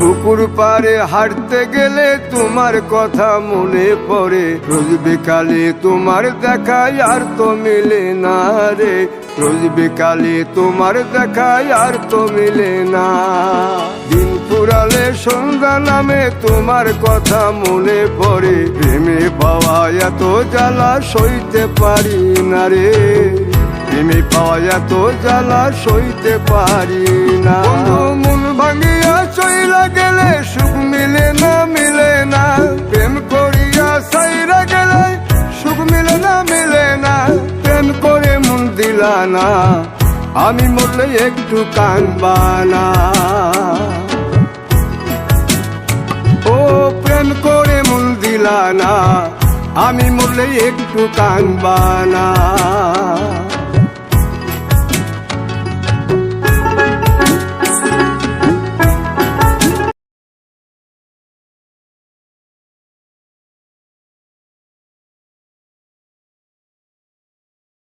পুকুর পাড়ে হাঁটতে গেলে তোমার কথা মনে পড়ে, রোজ বিকালে তোমার দেখায় আর তো মিলে না রে, রোজ বিকালে তোমার দেখায় আর তো মিলে না। দিন ফুরালে সন্ধ্যা নামে তোমার কথা মনে পড়ে, প্রেমে পাওয়া এত জ্বালা সইতে পারি না রে, প্রেমে পাওয়া এত জ্বালা সইতে পারি না। মন ভাঙিয়া চইলা গেলে সুখ মিলে না, মিলে না, প্রেম করিয়া সাইরা গেলে সুখ মিলে না, মিলে না, প্রেম করে মন দিলা না, আমি মরলে একটু কাঁদবা না। ও প্রেম করে মন দিলা না, আমি মরলে একটু কাঁদবা না।